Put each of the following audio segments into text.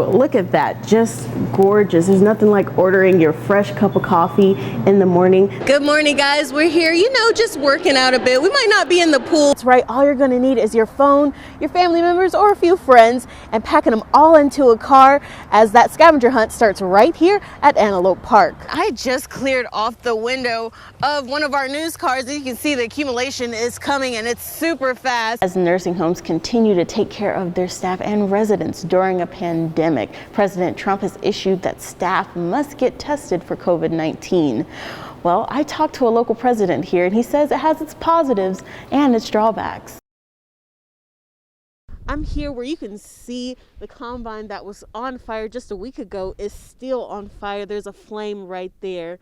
Look at that, just gorgeous. There's nothing like ordering your fresh cup of coffee in the morning. Good morning, guys. We're here, just working out a bit. We might not be in the pool. That's right, all you're gonna need is your phone, your family members, or a few friends, and packing them all into a car as that scavenger hunt starts right here at Antelope Park. I just cleared off the window of one of our news cars, and you can see the accumulation is coming, and it's super fast. As nursing homes continue to take care of their staff and residents during a pandemic, President Trump has issued that staff must get tested for COVID-19. Well, I talked to a local president here, and he says it has its positives and its drawbacks. I'm here where you can see the combine that was on fire just a week ago is still on fire. There's a flame right there.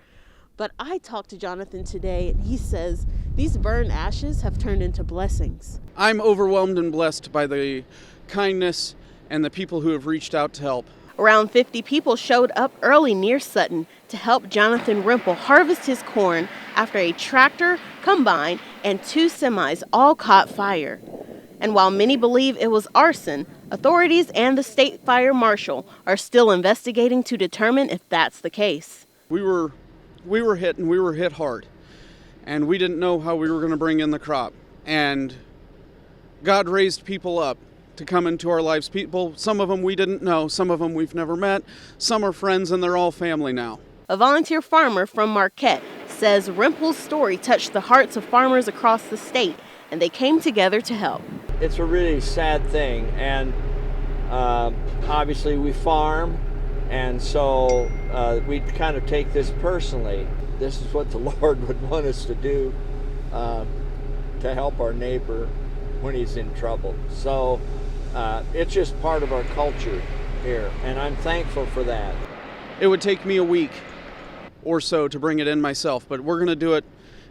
But I talked to Jonathan today, and he says these burned ashes have turned into blessings. I'm overwhelmed and blessed by the kindness and the people who have reached out to help. Around 50 people showed up early near Sutton to help Jonathan Rimple harvest his corn after a tractor, combine, and 2 semis all caught fire. And while many believe it was arson, authorities and the state fire marshal are still investigating to determine if that's the case. We were hit, and we were hit hard, and we didn't know how we were going to bring in the crop. And God raised people up to come into our lives. People, some of them we didn't know, some of them we've never met, some are friends, and they're all family now. A volunteer farmer from Marquette says Rimple's story touched the hearts of farmers across the state, and they came together to help. It's a really sad thing, and obviously we farm, and so we kind of take this personally. This is what the Lord would want us to do, to help our neighbor when he's in trouble. So it's just part of our culture here, and I'm thankful for that. It would take me a week or so to bring it in myself, but we're going to do it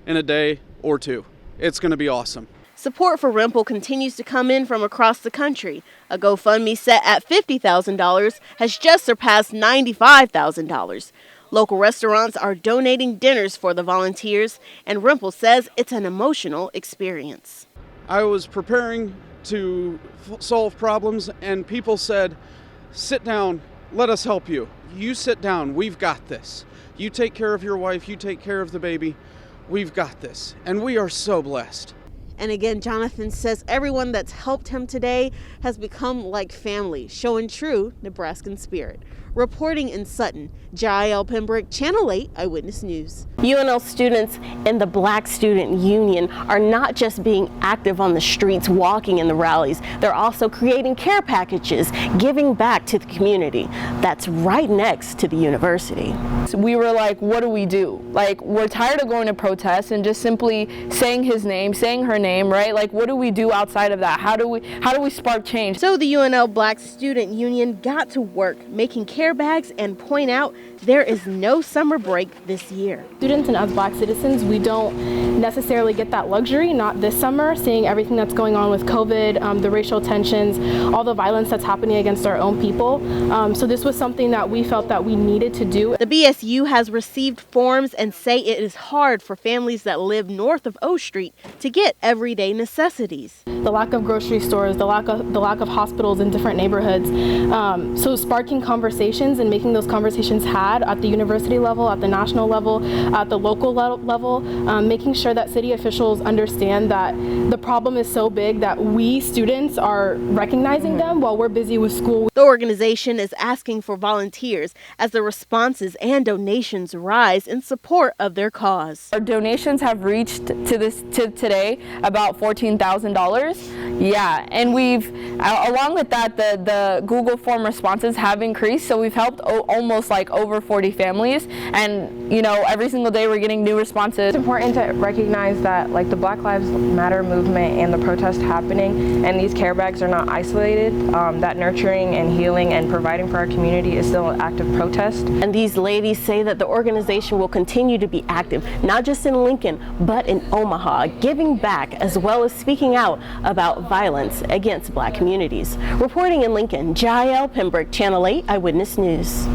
in a day or two. It's going to be awesome. Support for Rimple continues to come in from across the country. A GoFundMe set at $50,000 has just surpassed $95,000. Local restaurants are donating dinners for the volunteers, and Rimple says it's an emotional experience. I was preparing to solve problems, and people said, sit down, let us help you. You sit down, we've got this. You take care of your wife, you take care of the baby, we've got this. And we are so blessed. And again, Jonathan says everyone that's helped him today has become like family, showing true Nebraskan spirit. Reporting in Sutton, Jael, Pembrick, Channel 8 Eyewitness News. UNL students in the Black Student Union are not just being active on the streets, walking in the rallies. They're also creating care packages, giving back to the community. That's right next to the university. So we were like, what do we do? Like, we're tired of going to protests and just simply saying his name, saying her name, right? Like, what do we do outside of that? How do we spark change? So the UNL Black Student Union got to work making care bags and point out there is no summer break this year. Students and as Black citizens, we don't necessarily get that luxury, not this summer, seeing everything that's going on with COVID, the racial tensions, all the violence that's happening against our own people. So this was something that we felt that we needed to do. The BSU has received forms and say it is hard for families that live north of O Street to get everyday necessities. The lack of grocery stores, the lack of hospitals in different neighborhoods. So sparking conversations and making those conversations had at the university level, at the national level, at the local level, making sure that city officials understand that the problem is so big that we students are recognizing them while we're busy with school. The organization is asking for volunteers as the responses and donations rise in support of their cause. Our donations have reached to today about $14,000. Yeah, and we've, along with that, the Google form responses have increased, so we've helped almost like over 40 families, and every single day we're getting new responses. It's important to recognize that like the Black Lives Matter movement and the protest happening, and these care bags are not isolated, that nurturing and healing and providing for our community is still an active protest. And these ladies say that the organization will continue to be active, not just in Lincoln, but in Omaha, giving back as well as speaking out about violence against Black communities. Reporting in Lincoln, Jael, Pembrick, Channel 8 Eyewitness News.